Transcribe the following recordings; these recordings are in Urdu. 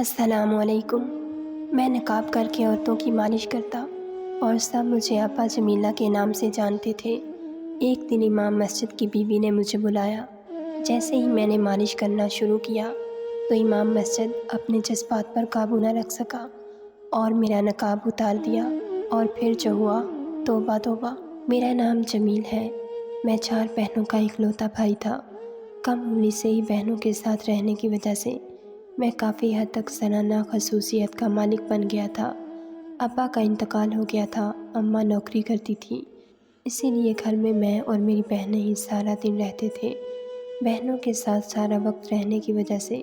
السلام علیکم۔ میں نقاب کر کے عورتوں کی مالش کرتا اور سب مجھے آپا جمیلہ کے نام سے جانتے تھے۔ ایک دن امام مسجد کی بیوی نے مجھے بلایا۔ جیسے ہی میں نے مالش کرنا شروع کیا تو امام مسجد اپنے جذبات پر قابو نہ رکھ سکا اور میرا نقاب اتار دیا، اور پھر جو ہوا، توبہ توبہ۔ میرا نام جمیل ہے۔ میں 4 بہنوں کا اکلوتا بھائی تھا۔ کم عمری سے ہی بہنوں کے ساتھ رہنے کی وجہ سے میں کافی حد تک زنانہ خصوصیت کا مالک بن گیا تھا۔ ابا کا انتقال ہو گیا تھا، اماں نوکری کرتی تھی، اسی لیے گھر میں اور میری بہنیں ہی سارا دن رہتے تھے۔ بہنوں کے ساتھ سارا وقت رہنے کی وجہ سے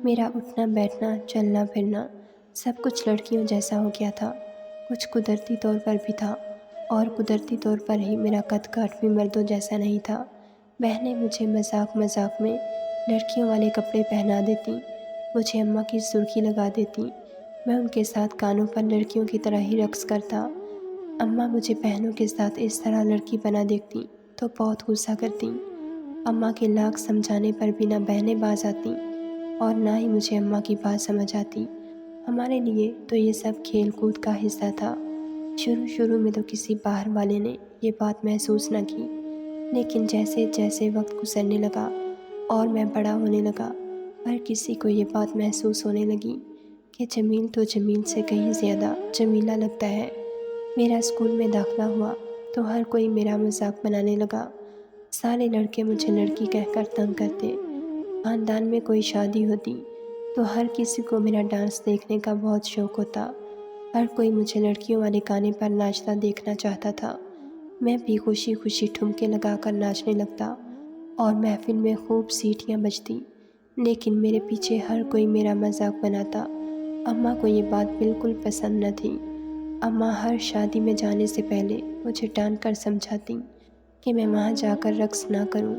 میرا اٹھنا بیٹھنا، چلنا پھرنا سب کچھ لڑکیوں جیسا ہو گیا تھا۔ کچھ قدرتی طور پر بھی تھا، اور قدرتی طور پر ہی میرا قد کاٹ بھی مردوں جیسا نہیں تھا۔ بہنیں مجھے مذاق مذاق میں لڑکیوں والے کپڑے پہنا دیتیں، مجھے اماں کی سرخی لگا دیتیں۔ میں ان کے ساتھ کانوں پر لڑکیوں کی طرح ہی رقص کرتا۔ اماں مجھے بہنوں کے ساتھ اس طرح لڑکی بنا دیکھتیں تو بہت غصہ کرتیں۔ اماں کے لاکھ سمجھانے پر بھی نہ بہنیں باز آتیں اور نہ ہی مجھے اماں کی بات سمجھ آتی۔ ہمارے لیے تو یہ سب کھیل کود کا حصہ تھا۔ شروع میں تو کسی باہر والے نے یہ بات محسوس نہ کی، لیکن جیسے جیسے وقت گزرنے لگا اور میں بڑا ہونے لگا، ہر کسی کو یہ بات محسوس ہونے لگی کہ جمیل تو جمیل سے کہیں زیادہ جمیلہ لگتا ہے۔ میرا اسکول میں داخلہ ہوا تو ہر کوئی میرا مذاق بنانے لگا۔ سارے لڑکے مجھے لڑکی کہہ کر تنگ کرتے۔ خاندان میں کوئی شادی ہوتی تو ہر کسی کو میرا ڈانس دیکھنے کا بہت شوق ہوتا۔ ہر کوئی مجھے لڑکیوں والے گانے پر ناچتا دیکھنا چاہتا تھا۔ میں بھی خوشی خوشی ٹھمکے لگا کر ناچنے لگتا اور محفل میں خوب سیٹیاں بجتی، لیکن میرے پیچھے ہر کوئی میرا مذاق بناتا۔ اماں کو یہ بات بالکل پسند نہ تھی۔ اماں ہر شادی میں جانے سے پہلے مجھے ڈانٹ کر سمجھاتیں کہ میں وہاں جا کر رقص نہ کروں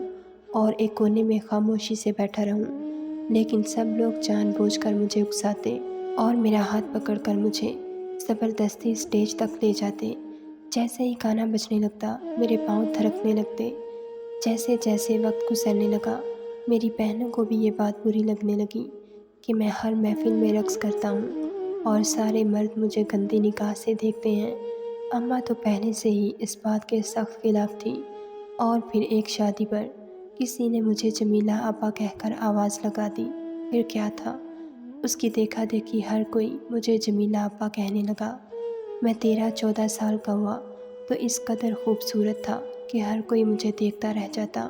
اور ایک کونے میں خاموشی سے بیٹھا رہوں، لیکن سب لوگ جان بوجھ کر مجھے اکساتے اور میرا ہاتھ پکڑ کر مجھے زبردستی اسٹیج تک لے جاتے۔ جیسے ہی گانا بجنے لگتا میرے پاؤں تھرکنے لگتے۔ جیسے جیسے وقت گزرنے لگا میری بہنوں کو بھی یہ بات بری لگنے لگی کہ میں ہر محفل میں رقص کرتا ہوں اور سارے مرد مجھے گندی نگاہ سے دیکھتے ہیں۔ اماں تو پہلے سے ہی اس بات کے سخت خلاف تھی، اور پھر ایک شادی پر کسی نے مجھے جمیلہ آپا کہہ کر آواز لگا دی۔ پھر کیا تھا، اس کی دیکھا دیکھی ہر کوئی مجھے جمیلہ آپا کہنے لگا۔ میں 13-14 سال کا ہوا تو اس قدر خوبصورت تھا کہ ہر کوئی مجھے دیکھتا رہ جاتا،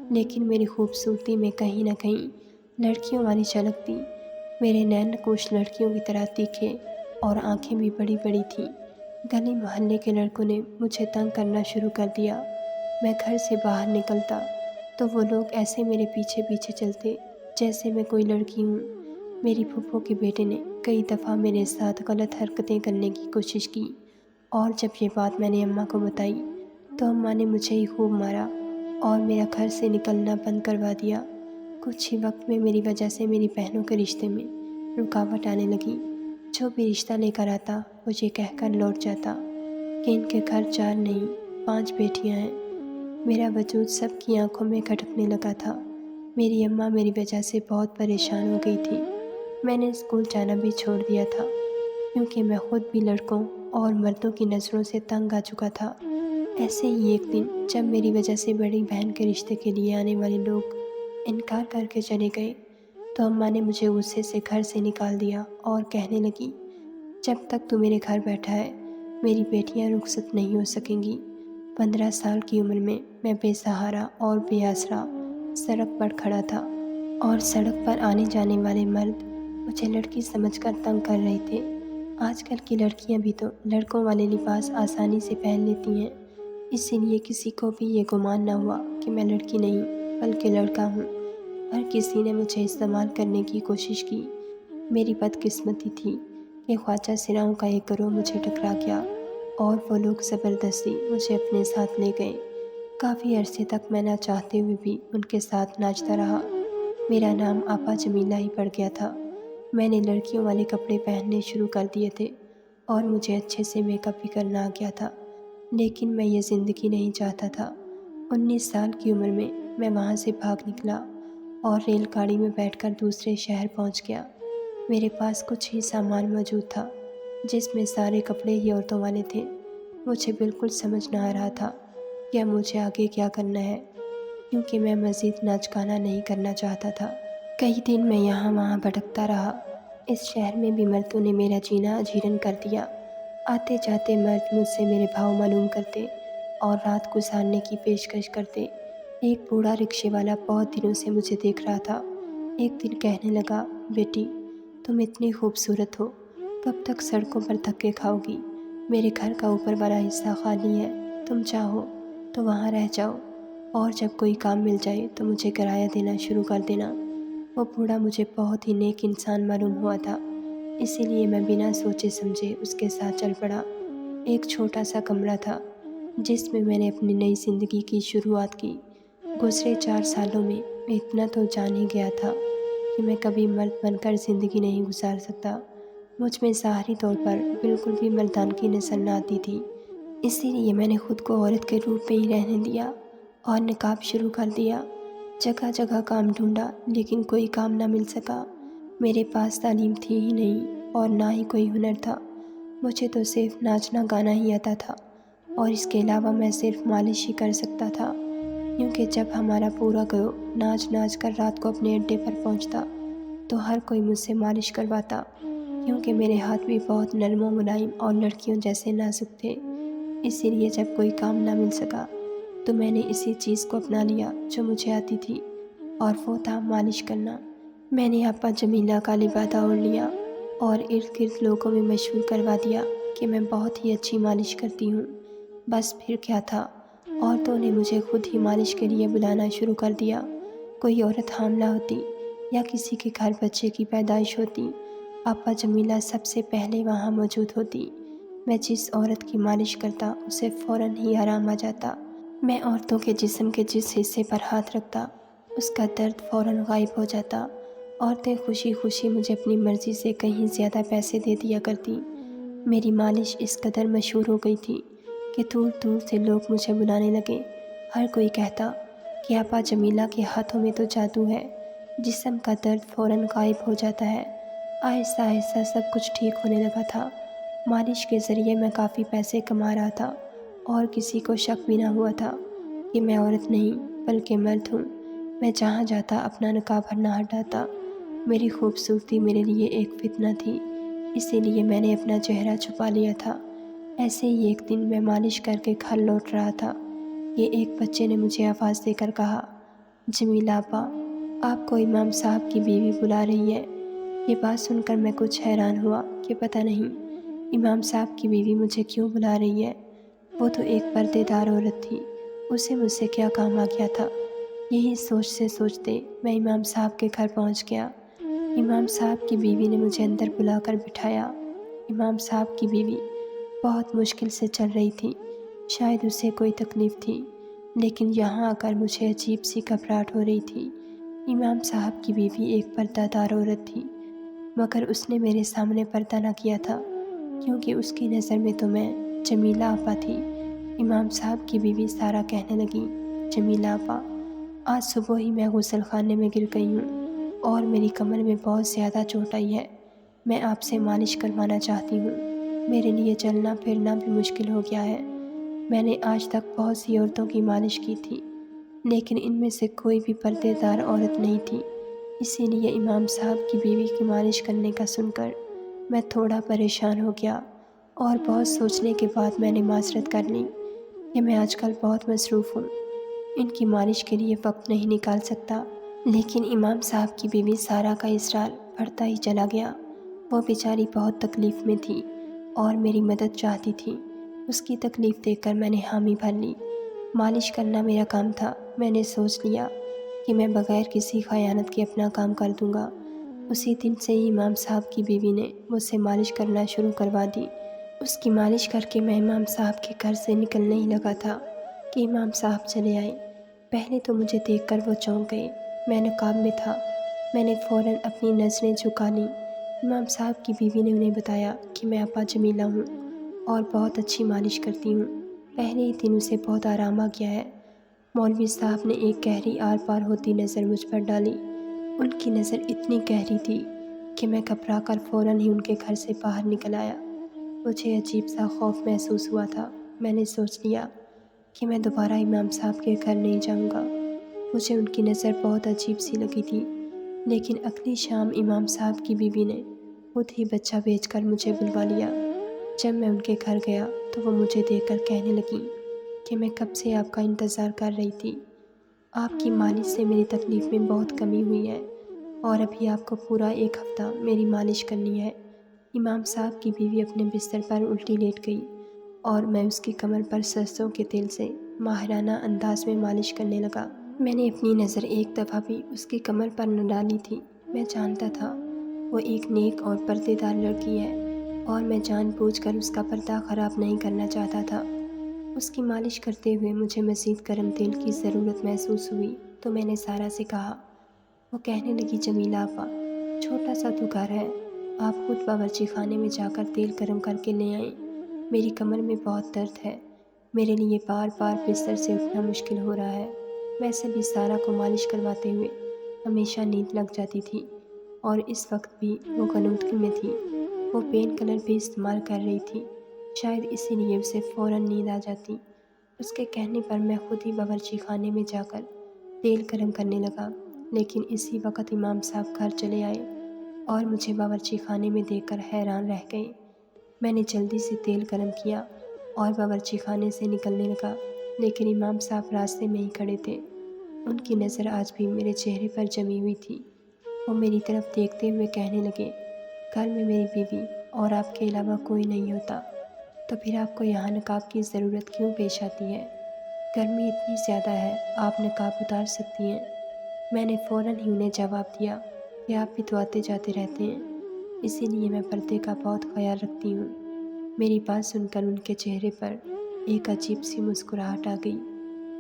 لیکن میری خوبصورتی میں کہیں نہ کہیں لڑکیوں والی جھلک تھی۔ میرے نین نقوش لڑکیوں کی طرح تیکھے اور آنکھیں بھی بڑی بڑی تھیں۔ گلی محلے کے لڑکوں نے مجھے تنگ کرنا شروع کر دیا۔ میں گھر سے باہر نکلتا تو وہ لوگ ایسے میرے پیچھے پیچھے چلتے جیسے میں کوئی لڑکی ہوں۔ میری پھپھو کے بیٹے نے کئی دفعہ میرے ساتھ غلط حرکتیں کرنے کی کوشش کی، اور جب یہ بات میں نے اماں کو بتائی تو اماں نے مجھے ہی خوب مارا اور میرا گھر سے نکلنا بند کروا دیا۔ کچھ ہی وقت میں میری وجہ سے میری بہنوں کے رشتے میں رکاوٹ آنے لگی۔ جو بھی رشتہ لے کر آتا وہ یہ کہہ کر لوٹ جاتا کہ ان کے گھر 4 نہیں 5 بیٹیاں ہیں۔ میرا وجود سب کی آنکھوں میں کھٹکنے لگا تھا۔ میری اماں میری وجہ سے بہت پریشان ہو گئی تھی۔ میں نے اسکول جانا بھی چھوڑ دیا تھا، کیونکہ میں خود بھی لڑکوں اور مردوں کی نظروں سے تنگ آ چکا تھا۔ ایسے ہی ایک دن جب میری وجہ سے بڑی بہن کے رشتے کے لیے آنے والے لوگ انکار کر کے چلے گئے تو اماں نے مجھے غصے سے گھر سے نکال دیا اور کہنے لگی، جب تک تو میرے گھر بیٹھا ہے میری بیٹیاں رخصت نہیں ہو سکیں گی۔ 15 سال کی عمر میں میں بے سہارا اور بے آسرا سڑک پر کھڑا تھا، اور سڑک پر آنے جانے والے مرد مجھے لڑکی سمجھ کر تنگ کر رہے تھے۔ آج کل کی لڑکیاں بھی تو لڑکوں والے لباس آسانی سے پہن لیتی ہیں، اسی لیے کسی کو بھی یہ گمان نہ ہوا کہ میں لڑکی نہیں بلکہ لڑکا ہوں۔ ہر کسی نے مجھے استعمال کرنے کی کوشش کی۔ میری بدقسمتی تھی کہ خواجہ سراؤں کا ایک گروہ مجھے ٹکرا گیا اور وہ لوگ زبردستی مجھے اپنے ساتھ لے گئے۔ کافی عرصے تک میں نہ چاہتے ہوئے بھی ان کے ساتھ ناچتا رہا۔ میرا نام آپا جمیلہ ہی پڑ گیا تھا۔ میں نے لڑکیوں والے کپڑے پہننے شروع کر دیے تھے اور مجھے اچھے سے میک اپ بھی کرنا آ گیا تھا، لیکن میں یہ زندگی نہیں چاہتا تھا۔ 19 سال کی عمر میں میں وہاں سے بھاگ نکلا اور ریل گاڑی میں بیٹھ کر دوسرے شہر پہنچ گیا۔ میرے پاس کچھ ہی سامان موجود تھا جس میں سارے کپڑے ہی عورتوں والے تھے۔ مجھے بالکل سمجھ نہ آ رہا تھا کہ اب مجھے آگے کیا کرنا ہے، کیونکہ میں مزید ناچ گانا نہیں کرنا چاہتا تھا۔ کئی دن میں یہاں وہاں بھٹکتا رہا۔ اس شہر میں بھی مردوں نے میرا جینا اجیرن کر دیا۔ آتے جاتے مرد مجھ سے میرے بھاؤ معلوم کرتے اور رات گزارنے کی پیشکش کرتے۔ ایک بوڑھا رکشے والا بہت دنوں سے مجھے دیکھ رہا تھا۔ ایک دن کہنے لگا، بیٹی تم اتنی خوبصورت ہو، کب تک سڑکوں پر دھکے کھاؤ گی؟ میرے گھر کا اوپر والا حصہ خالی ہے، تم چاہو تو وہاں رہ جاؤ، اور جب کوئی کام مل جائے تو مجھے کرایہ دینا شروع کر دینا۔ وہ بوڑھا مجھے بہت ہی نیک انسان معلوم ہوا تھا، اسی لیے میں بنا سوچے سمجھے اس کے ساتھ چل پڑا۔ ایک چھوٹا سا کمرہ تھا جس میں میں نے اپنی نئی زندگی کی شروعات کی۔ گزرے 4 سالوں میں اتنا تو جان ہی گیا تھا کہ میں کبھی مرد بن کر زندگی نہیں گزار سکتا۔ مجھ میں ظاہری طور پر بالکل بھی مردانگی نظر نہ آتی تھی، اسی لیے میں نے خود کو عورت کے روپ میں ہی رہنے دیا اور نقاب شروع کر دیا۔ جگہ جگہ کام ڈھونڈا لیکن کوئی کام نہ مل سکا۔ میرے پاس تعلیم تھی ہی نہیں اور نہ ہی کوئی ہنر تھا۔ مجھے تو صرف ناچنا گانا ہی آتا تھا، اور اس کے علاوہ میں صرف مالش ہی کر سکتا تھا، کیونکہ جب ہمارا پورا گروہ ناچ ناچ کر رات کو اپنے اڈے پر پہنچتا تو ہر کوئی مجھ سے مالش کرواتا، کیونکہ میرے ہاتھ بھی بہت نرم و ملائم اور لڑکیوں جیسے نازک تھے۔ اسی لیے جب کوئی کام نہ مل سکا تو میں نے اسی چیز کو اپنا لیا جو مجھے آتی تھی، اور وہ تھا مالش کرنا۔ میں نے آپا جمیلہ کا لبادہ اوڑھ لیا اور ارد گرد لوگوں میں مشہور کروا دیا کہ میں بہت ہی اچھی مالش کرتی ہوں۔ بس پھر کیا تھا، عورتوں نے مجھے خود ہی مالش کے لیے بلانا شروع کر دیا۔ کوئی عورت حاملہ ہوتی یا کسی کے گھر بچے کی پیدائش ہوتی، آپا جمیلہ سب سے پہلے وہاں موجود ہوتی۔ میں جس عورت کی مالش کرتا اسے فوراً ہی آرام آ جاتا۔ میں عورتوں کے جسم کے جس حصے پر ہاتھ رکھتا اس کا درد فوراً غائب ہو جاتا۔ عورتیں خوشی خوشی مجھے اپنی مرضی سے کہیں زیادہ پیسے دے دیا کرتیں۔ میری مالش اس قدر مشہور ہو گئی تھی کہ دور دور سے لوگ مجھے بلانے لگے۔ ہر کوئی کہتا کہ آپا جمیلہ کے ہاتھوں میں تو جادو ہے، جسم کا درد فوراً غائب ہو جاتا ہے۔ آہستہ آہستہ سب کچھ ٹھیک ہونے لگا تھا۔ مالش کے ذریعے میں کافی پیسے کما رہا تھا اور کسی کو شک بھی نہ ہوا تھا کہ میں عورت نہیں بلکہ مرد ہوں۔ میں جہاں جاتا اپنا نقاب نہ ہٹاتا۔ میری خوبصورتی میرے لیے ایک فتنہ تھی، اسی لیے میں نے اپنا چہرہ چھپا لیا تھا۔ ایسے ہی ایک دن میں مالش کر کے گھر لوٹ رہا تھا کہ ایک بچے نے مجھے آواز دے کر کہا، جمیلہ آپا، آپ کو امام صاحب کی بیوی بلا رہی ہے۔ یہ بات سن کر میں کچھ حیران ہوا کہ پتہ نہیں امام صاحب کی بیوی مجھے کیوں بلا رہی ہے۔ وہ تو ایک پردے دار عورت تھی، اسے مجھ سے کیا کام آ گیا تھا۔ یہی سوچتے میں امام صاحب کے گھر پہنچ گیا۔ امام صاحب کی بیوی نے مجھے اندر بلا کر بٹھایا۔ امام صاحب کی بیوی بہت مشکل سے چل رہی تھی، شاید اسے کوئی تکلیف تھی، لیکن یہاں آ کر مجھے عجیب سی گھبراہٹ ہو رہی تھی۔ امام صاحب کی بیوی ایک پردہ دار عورت تھی، مگر اس نے میرے سامنے پردہ نہ کیا تھا، کیونکہ اس کی نظر میں تو میں جمیلہ آپا تھی۔ امام صاحب کی بیوی سارہ کہنے لگی، جمیلہ آپا، آج صبح ہی میں غسل خانے میں گر گئی ہوں اور میری کمر میں بہت زیادہ چوٹ آئی ہے۔ میں آپ سے مالش کروانا چاہتی ہوں، میرے لیے چلنا پھرنا بھی مشکل ہو گیا ہے۔ میں نے آج تک بہت سی عورتوں کی مالش کی تھی، لیکن ان میں سے کوئی بھی پردے دار عورت نہیں تھی، اسی لیے امام صاحب کی بیوی کی مالش کرنے کا سن کر میں تھوڑا پریشان ہو گیا، اور بہت سوچنے کے بعد میں نے معذرت کر لی کہ میں آج کل بہت مصروف ہوں، ان کی مالش کے لیے وقت نہیں نکال سکتا۔ لیکن امام صاحب کی بیوی سارہ کا اصرار بڑھتا ہی چلا گیا۔ وہ بیچاری بہت تکلیف میں تھی اور میری مدد چاہتی تھی۔ اس کی تکلیف دیکھ کر میں نے حامی بھر لی۔ مالش کرنا میرا کام تھا۔ میں نے سوچ لیا کہ میں بغیر کسی خیانت کے اپنا کام کر دوں گا۔ اسی دن سے ہی امام صاحب کی بیوی نے مجھ سے مالش کرنا شروع کروا دی۔ اس کی مالش کر کے میں امام صاحب کے گھر سے نکلنے ہی لگا تھا کہ امام صاحب چلے آئے۔ پہلے تو مجھے دیکھ کر وہ چونک گئے۔ میں نقاب میں تھا۔ میں نے فوراً اپنی نظریں جھکا لیں۔ امام صاحب کی بیوی نے انہیں بتایا کہ میں آپا جمیلہ ہوں اور بہت اچھی مالش کرتی ہوں۔ پہلے ہی دن اسے بہت آرام آ گیا ہے۔ مولوی صاحب نے ایک گہری آر پار ہوتی نظر مجھ پر ڈالی۔ ان کی نظر اتنی گہری تھی کہ میں گھبرا کر فوراً ہی ان کے گھر سے باہر نکل آیا۔ مجھے عجیب سا خوف محسوس ہوا تھا۔ میں نے سوچ لیا کہ میں دوبارہ امام صاحب کے گھر نہیں جاؤں گا۔ مجھے ان کی نظر بہت عجیب سی لگی تھی، لیکن اگلی شام امام صاحب کی بیوی نے خود ہی بچہ بھیج کر مجھے بلوا لیا۔ جب میں ان کے گھر گیا تو وہ مجھے دیکھ کر کہنے لگیں کہ میں کب سے آپ کا انتظار کر رہی تھی۔ آپ کی مالش سے میری تکلیف میں بہت کمی ہوئی ہے اور ابھی آپ کو پورا 1 ہفتہ میری مالش کرنی ہے۔ امام صاحب کی بیوی اپنے بستر پر الٹی لیٹ گئی اور میں اس کی کمر پر سرسوں کے تیل سے ماہرانہ انداز میں مالش کرنے لگا۔ میں نے اپنی نظر ایک دفعہ بھی اس کی کمر پر نہ ڈالی تھی۔ میں جانتا تھا وہ ایک نیک اور پردے دار لڑکی ہے اور میں جان بوجھ کر اس کا پردہ خراب نہیں کرنا چاہتا تھا۔ اس کی مالش کرتے ہوئے مجھے مزید گرم تیل کی ضرورت محسوس ہوئی تو میں نے سارا سے کہا۔ وہ کہنے لگی، جمیلہ آپا، چھوٹا سا تو گھر ہے، آپ خود باورچی خانے میں جا کر تیل گرم کر کے لے آئیں۔ میری کمر میں بہت درد ہے، میرے لیے بار بار بستر سے اٹھنا مشکل ہو رہا ہے۔ ویسے بھی سارا کو مالش کرواتے ہوئے ہمیشہ نیند لگ جاتی تھی اور اس وقت بھی وہ غنودگی میں تھی۔ وہ پین کلر بھی استعمال کر رہی تھی، شاید اسی لیے اسے فوراً نیند آ جاتی۔ اس کے کہنے پر میں خود ہی باورچی خانے میں جا کر تیل گرم کرنے لگا، لیکن اسی وقت امام صاحب گھر چلے آئے اور مجھے باورچی خانے میں دیکھ کر حیران رہ گئے۔ میں نے جلدی سے تیل گرم کیا اور باورچی خانے سے نکلنے لگا، لیکن امام صاحب راستے میں ہی کھڑے تھے۔ ان کی نظر آج بھی میرے چہرے پر جمی ہوئی تھی۔ وہ میری طرف دیکھتے ہوئے کہنے لگے، گھر میں میری بیوی اور آپ کے علاوہ کوئی نہیں ہوتا، تو پھر آپ کو یہاں نقاب کی ضرورت کیوں پیش آتی ہے؟ گرمی اتنی زیادہ ہے، آپ نقاب اتار سکتی ہیں۔ میں نے فوراً ہی انہیں جواب دیا کہ آپ بھی تو آتے جاتے رہتے ہیں، اسی لیے میں پردے کا بہت خیال رکھتی ہوں۔ میری بات سن کر ان کے چہرے پر ایک عجیب سی مسکراہٹ آ گئی۔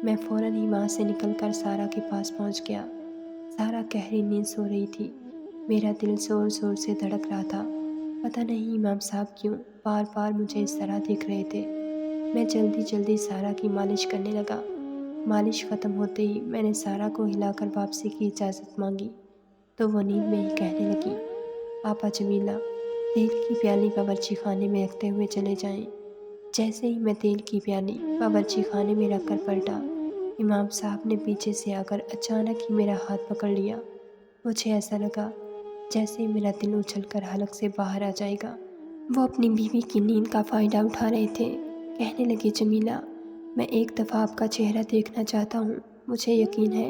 میں فوراً ہی وہاں سے نکل کر سارا کے پاس پہنچ گیا۔ سارا گہری نیند سو رہی تھی۔ میرا دل زور زور سے دھڑک رہا تھا۔ پتہ نہیں امام صاحب کیوں بار بار مجھے اس طرح دیکھ رہے تھے۔ میں جلدی جلدی سارا کی مالش کرنے لگا۔ مالش ختم ہوتے ہی میں نے سارا کو ہلا کر واپسی کی اجازت مانگی تو وہ نیند میں ہی کہنے لگی، آپا جمیلہ، تیل کی پیالی باورچی خانے میں رکھتے ہوئے چلے جائیں۔ جیسے ہی میں تیل کی پیالی باورچی خانے میں رکھ کر پلٹا، امام صاحب نے پیچھے سے آ کر اچانک ہی میرا ہاتھ پکڑ لیا۔ مجھے ایسا لگا جیسے ہی میرا دل اچھل کر حلق سے باہر آ جائے گا۔ وہ اپنی بیوی کی نیند کا فائدہ اٹھا رہے تھے۔ کہنے لگے، جمیلہ، میں ایک دفعہ آپ کا چہرہ دیکھنا چاہتا ہوں۔ مجھے یقین ہے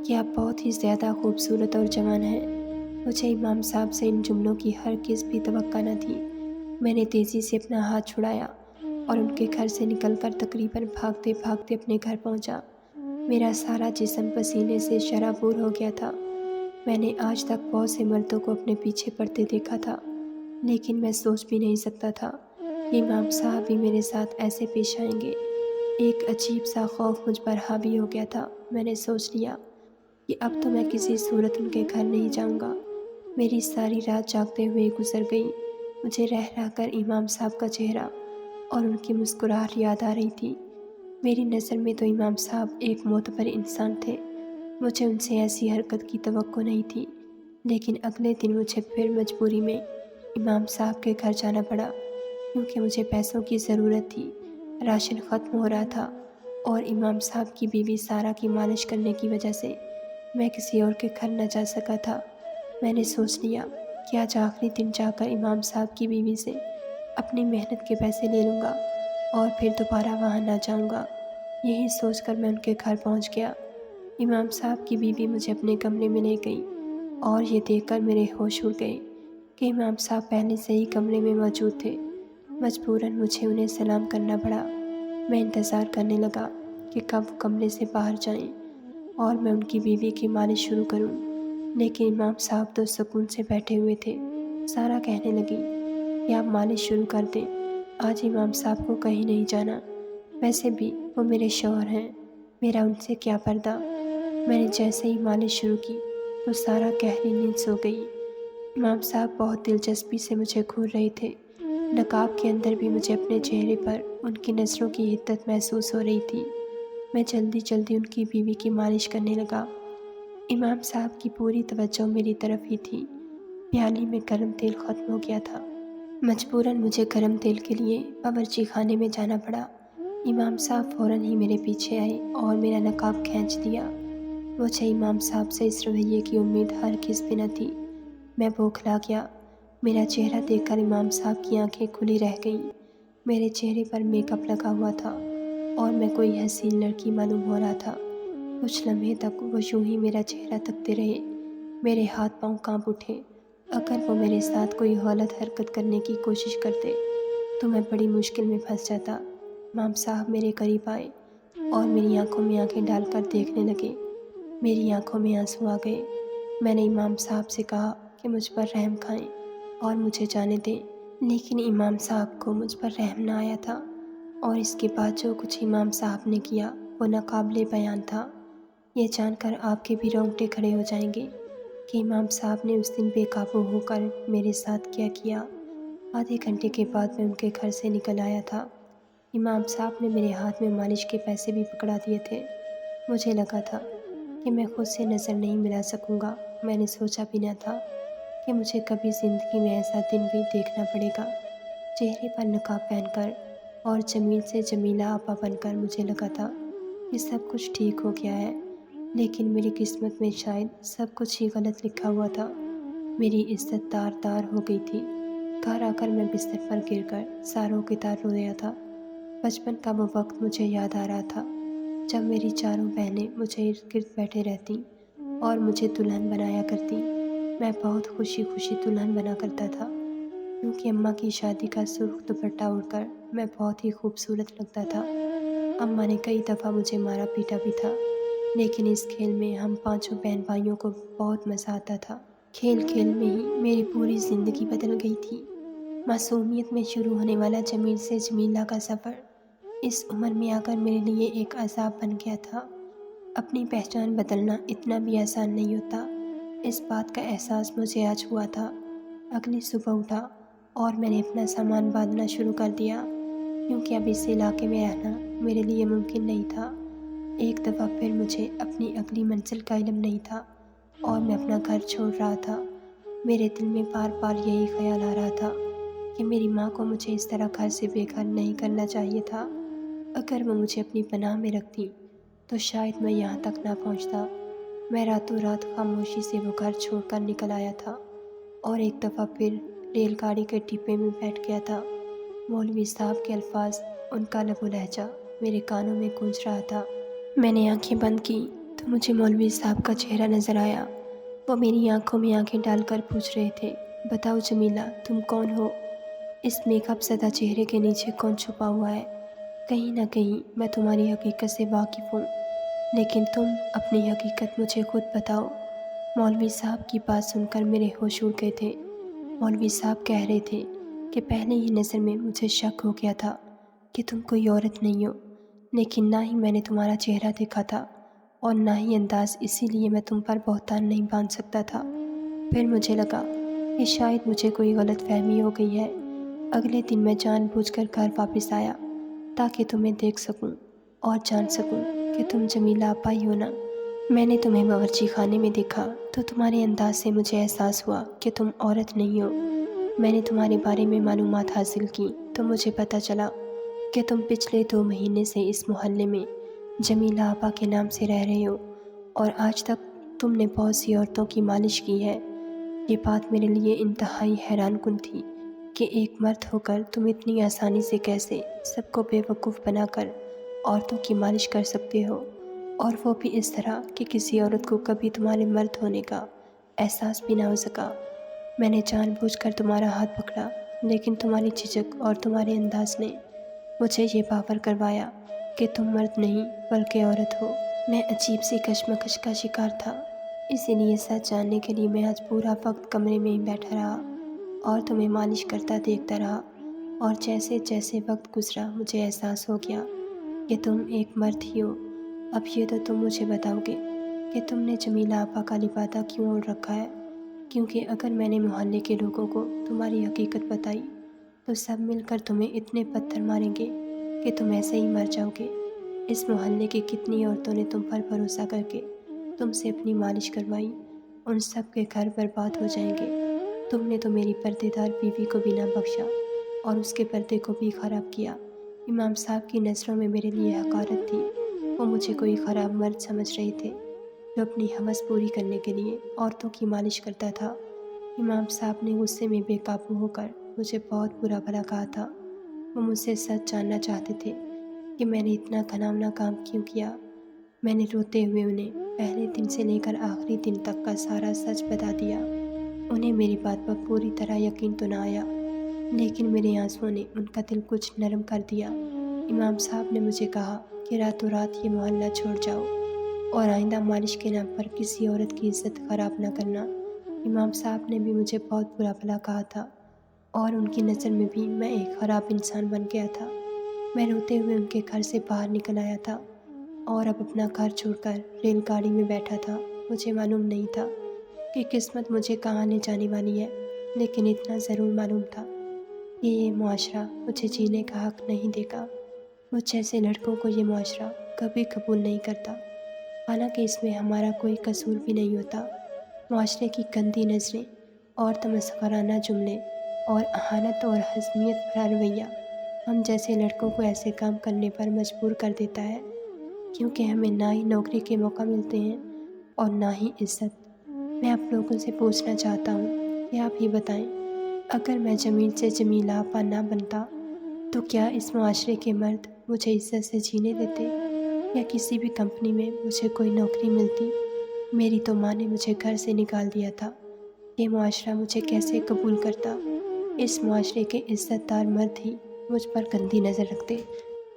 کہ آپ بہت ہی زیادہ خوبصورت اور جوان ہیں۔ مجھے امام صاحب سے ان جملوں کی ہرگز بھی توقع نہ تھی۔ میں نے تیزی سے اپنا ہاتھ چھڑایا اور ان کے گھر سے نکل کر تقریباً بھاگتے بھاگتے اپنے گھر پہنچا۔ میرا سارا جسم پسینے سے شرابور ہو گیا تھا۔ میں نے آج تک بہت سے مردوں کو اپنے پیچھے پڑتے دیکھا تھا، لیکن میں سوچ بھی نہیں سکتا تھا کہ امام صاحب بھی میرے ساتھ ایسے پیش آئیں گے۔ ایک عجیب سا خوف مجھ پر حاوی ہو گیا تھا۔ میں نے سوچ لیا کہ اب تو میں کسی صورت ان کے گھر نہیں جاؤں گا۔ میری ساری رات جاگتے ہوئے گزر گئی۔ مجھے رہ رہ کر امام صاحب کا چہرہ اور ان کی مسکراہٹ یاد آ رہی تھی۔ میری نظر میں تو امام صاحب ایک معتبر انسان تھے۔ مجھے ان سے ایسی حرکت کی توقع نہیں تھی، لیکن اگلے دن مجھے پھر مجبوری میں امام صاحب کے گھر جانا پڑا، کیونکہ مجھے پیسوں کی ضرورت تھی۔ راشن ختم ہو رہا تھا اور امام صاحب کی بیوی سارا کی مالش کرنے کی وجہ سے میں کسی اور کے گھر نہ جا سکا تھا۔ میں نے سوچ لیا کہ آج آخری دن جا کر امام صاحب کی بیوی سے اپنی محنت کے پیسے لے لوں گا اور پھر دوبارہ وہاں نہ جاؤں گا۔ یہی سوچ کر میں ان کے گھر پہنچ گیا۔ امام صاحب کی بیوی مجھے اپنے کمرے میں لے گئی اور یہ دیکھ کر میرے ہوش اڑ گئے کہ امام صاحب پہلے سے ہی کمرے میں موجود تھے۔ مجبوراً مجھے انہیں سلام کرنا پڑا۔ میں انتظار کرنے لگا کہ کب وہ کمرے سے باہر جائیں اور میں ان کی بیوی کی مالش شروع کروں، لیکن امام صاحب تو سکون سے بیٹھے ہوئے تھے۔ سارا کہنے لگی کہ آپ مالش شروع کر دیں، آج امام صاحب کو کہیں نہیں جانا، ویسے بھی وہ میرے شوہر ہیں، میرا ان سے کیا پردہ۔ میں نے جیسے ہی مالش شروع کی تو سارا گہری نیند سو گئی۔ امام صاحب بہت دلچسپی سے مجھے گھور رہے تھے۔ نقاب کے اندر بھی مجھے اپنے چہرے پر ان کی نظروں کی حدت محسوس ہو رہی تھی۔ میں جلدی جلدی ان کی بیوی کی مالش کرنے لگا۔ امام صاحب کی پوری توجہ میری طرف ہی تھی۔ پیالی میں گرم تیل ختم ہو گیا تھا۔ مجبوراً مجھے گرم تیل کے لیے باورچی خانے میں جانا پڑا۔ امام صاحب فوراً ہی میرے پیچھے آئے اور میرا نقاب کھینچ دیا۔ مجھے امام صاحب سے اس رویے کی امید ہرگز بھی نہ تھی۔ میں بوکھلا گیا۔ میرا چہرہ دیکھ کر امام صاحب کی آنکھیں کھلی رہ گئیں۔ میرے چہرے پر میک اپ لگا ہوا تھا اور میں کوئی حسین لڑکی معلوم ہو رہا تھا۔ کچھ لمحے تک وہ یوں ہی میرا چہرہ تکتے رہے۔ میرے ہاتھ پاؤں کانپ اٹھے۔ اگر وہ میرے ساتھ کوئی غلط حرکت کرنے کی کوشش کرتے تو میں بڑی مشکل میں پھنس جاتا۔ امام صاحب میرے قریب آئے اور میری آنکھوں میں آنکھیں ڈال کر دیکھنے لگے۔ میری آنکھوں میں آنسو آ گئے۔ میں نے امام صاحب سے کہا کہ مجھ پر رحم کھائیں اور مجھے جانے دیں، لیکن امام صاحب کو مجھ پر رحم نہ آیا تھا، اور اس کے بعد جو کچھ امام صاحب نے کیا وہ ناقابل بیان تھا۔ یہ جان کر آپ کے بھی رونگٹے کھڑے ہو جائیں گے کہ امام صاحب نے اس دن بے قابو ہو کر میرے ساتھ کیا کیا۔ آدھے گھنٹے کے بعد میں ان کے گھر سے نکل آیا تھا۔ امام صاحب نے میرے ہاتھ میں مالش کے پیسے بھی پکڑا دیے تھے۔ مجھے لگا تھا کہ میں خود سے نظر نہیں ملا سکوں گا۔ میں نے سوچا بھی نہ تھا کہ مجھے کبھی زندگی میں ایسا دن بھی دیکھنا پڑے گا۔ چہرے پر نقاب پہن کر اور جمیل سے جمیلہ آپا بن کر مجھے لگا تھا کہ سب کچھ ٹھیک ہو گیا ہے، لیکن میری قسمت میں شاید سب کچھ ہی غلط لکھا ہوا تھا۔ میری عزت تار تار ہو گئی تھی۔ گھر آ کر میں بستر پر گر کر ساروں کی طرح رویا تھا۔ بچپن کا وہ وقت مجھے یاد آ رہا تھا جب میری چاروں بہنیں مجھے ارد گرد بیٹھے رہتیں اور مجھے دلہن بنایا کرتیں۔ میں بہت خوشی خوشی دلہن بنا کرتا تھا، کیونکہ اماں کی شادی کا سرخ دوپٹہ اوڑھ کر میں بہت ہی خوبصورت لگتا تھا۔ اماں نے کئی دفعہ مجھے مارا پیٹا بھی تھا، لیکن اس کھیل میں ہم پانچوں بہن بھائیوں کو بہت مزہ آتا تھا۔ کھیل کھیل میں ہی میری پوری زندگی بدل گئی تھی۔ معصومیت میں شروع ہونے والا جمیل سے جمیلہ کا سفر اس عمر میں آ کر میرے لیے ایک عذاب بن گیا تھا۔ اپنی پہچان بدلنا اتنا بھی آسان نہیں ہوتا، اس بات کا احساس مجھے آج ہوا تھا۔ اگلی صبح اٹھا اور میں نے اپنا سامان باندھنا شروع کر دیا، کیونکہ اب اس علاقے میں رہنا میرے لیے ممکن نہیں تھا۔ ایک دفعہ پھر مجھے اپنی اگلی منزل کا علم نہیں تھا اور میں اپنا گھر چھوڑ رہا تھا۔ میرے دل میں بار بار یہی خیال آ رہا تھا کہ میری ماں کو مجھے اس طرح گھر سے بے گھر نہیں کرنا چاہیے تھا۔ اگر وہ مجھے اپنی پناہ میں رکھتی تو شاید میں یہاں تک نہ پہنچتا۔ میں راتوں رات خاموشی سے وہ گھر چھوڑ کر نکل آیا تھا اور ایک دفعہ پھر ریل گاڑی کے ڈبے میں بیٹھ گیا تھا۔ مولوی صاحب کے الفاظ، ان کا لب و لہجہ میرے کانوں میں گونج رہا تھا۔ میں نے آنکھیں بند کی تو مجھے مولوی صاحب کا چہرہ نظر آیا۔ وہ میری آنکھوں میں آنکھیں ڈال کر پوچھ رہے تھے، بتاؤ جمیلہ، تم کون ہو؟ اس میک اپ زدہ چہرے کے نیچے کون چھپا ہوا ہے؟ کہیں نہ کہیں میں تمہاری حقیقت سے واقف ہوں، لیکن تم اپنی حقیقت مجھے خود بتاؤ۔ مولوی صاحب کی بات سن کر میرے ہوش اڑ گئے تھے۔ مولوی صاحب کہہ رہے تھے کہ پہلے ہی نظر میں مجھے شک ہو گیا تھا کہ تم کوئی عورت نہیں ہو، لیکن نہ ہی میں نے تمہارا چہرہ دیکھا تھا اور نہ ہی انداز، اسی لیے میں تم پر بہتان نہیں باندھ سکتا تھا۔ پھر مجھے لگا کہ شاید مجھے کوئی غلط فہمی ہو گئی ہے۔ اگلے دن میں جان بوجھ کر گھر واپس آیا تاکہ تمہیں دیکھ سکوں اور جان سکوں کہ تم جمیلہ آپا ہی ہو نا۔ میں نے تمہیں باورچی خانے میں دیکھا تو تمہارے انداز سے مجھے احساس ہوا کہ تم عورت نہیں ہو۔ میں نے تمہارے بارے میں معلومات حاصل کی تو مجھے پتہ چلا کہ تم پچھلے 2 مہینے سے اس محلے میں جمیلہ آپا کے نام سے رہ رہے ہو، اور آج تک تم نے بہت سی عورتوں کی مالش کی ہے۔ یہ بات میرے لیے انتہائی حیران کن تھی کہ ایک مرد ہو کر تم اتنی آسانی سے کیسے سب کو بے وقوف بنا کر عورتوں کی مالش کر سکتے ہو، اور وہ بھی اس طرح کہ کسی عورت کو کبھی تمہارے مرد ہونے کا احساس بھی نہ ہو سکا۔ میں نے جان بوجھ کر تمہارا ہاتھ پکڑا، لیکن تمہاری جھجک اور تمہارے انداز نے مجھے یہ باور کروایا کہ تم مرد نہیں بلکہ عورت ہو۔ میں عجیب سی کشمکش کا شکار تھا، اسی لیے سچ جاننے کے لیے میں آج پورا وقت کمرے میں ہی بیٹھا رہا اور تمہیں مالش کرتا دیکھتا رہا، اور جیسے جیسے وقت گزرا مجھے احساس ہو گیا کہ تم ایک مرد ہی ہو۔ اب یہ تو تم مجھے بتاؤ گے کہ تم نے جمیلہ آپا کا لبادہ کیوں اوڑھ رکھا ہے، کیونکہ اگر میں نے محلے کے لوگوں کو تمہاری حقیقت بتائی تو سب مل کر تمہیں اتنے پتھر ماریں گے کہ تم ایسے ہی مر جاؤ گے۔ اس محلے کی کتنی عورتوں نے تم پر بھروسہ کر کے تم سے اپنی مالش کروائی، ان سب کے گھر برباد ہو جائیں گے۔ تم نے تو میری پردے دار بیوی کو بھی نہ بخشا اور اس کے پردے کو بھی خراب کیا۔ امام صاحب کی نظروں میں میرے لیے حقارت تھی۔ وہ مجھے کوئی خراب مرد سمجھ رہے تھے جو اپنی ہوس پوری کرنے کے لیے عورتوں کی مالش کرتا تھا۔ امام صاحب نے غصے میں بے قابو ہو کر مجھے بہت برا بھلا کہا تھا۔ وہ مجھ سے سچ جاننا چاہتے تھے کہ میں نے اتنا گھناؤنا کام کیوں کیا۔ میں نے روتے ہوئے انہیں پہلے دن سے لے کر آخری دن تک کا سارا سچ بتا دیا۔ انہیں میری بات پر پوری طرح یقین تو نہ آیا، لیکن میرے آنسوؤں نے ان کا دل کچھ نرم کر دیا۔ امام صاحب نے مجھے کہا کہ راتوں رات یہ محلہ چھوڑ جاؤ اور آئندہ مالش کے نام پر کسی عورت کی عزت خراب نہ کرنا۔ امام صاحب نے بھی مجھے بہت برا بھلا کہا تھا اور ان کی نظر میں بھی میں ایک خراب انسان بن گیا تھا۔ میں روتے ہوئے ان کے گھر سے باہر نکل آیا تھا اور اب اپنا گھر چھوڑ کر ریل گاڑی میں بیٹھا تھا۔ مجھے معلوم نہیں تھا کہ قسمت مجھے کہاں لے جانے والی ہے، لیکن اتنا ضرور معلوم تھا کہ یہ معاشرہ مجھے جینے کا حق نہیں دے گا۔ مجھ جیسے لڑکوں کو یہ معاشرہ کبھی قبول نہیں کرتا، حالانکہ اس میں ہمارا کوئی قصور بھی نہیں ہوتا۔ معاشرے کی گندی نظریں اور تمسخرانہ جملے اور اہانت اور حزمیت بھرا رویہ ہم جیسے لڑکوں کو ایسے کام کرنے پر مجبور کر دیتا ہے، کیونکہ ہمیں نہ ہی نوکری کے موقع ملتے ہیں اور نہ ہی عزت۔ میں آپ لوگوں سے پوچھنا چاہتا ہوں کہ آپ یہ بتائیں، اگر میں جمیل سے جمیلہ آپا نہ بنتا تو کیا اس معاشرے کے مرد مجھے عزت سے جینے دیتے، یا کسی بھی کمپنی میں مجھے کوئی نوکری ملتی؟ میری تو ماں نے مجھے گھر سے نکال دیا تھا، یہ معاشرہ مجھے کیسے قبول کرتا؟ اس معاشرے کے عزت دار مرد ہی مجھ پر گندی نظر رکھتے۔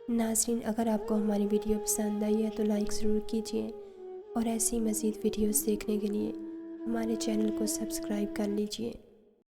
ناظرین، اگر آپ کو ہماری ویڈیو پسند آئی ہے تو لائک ضرور کیجیے اور ایسی مزید ویڈیوز دیکھنے کے لیے ہمارے چینل کو سبسکرائب کر لیجیے۔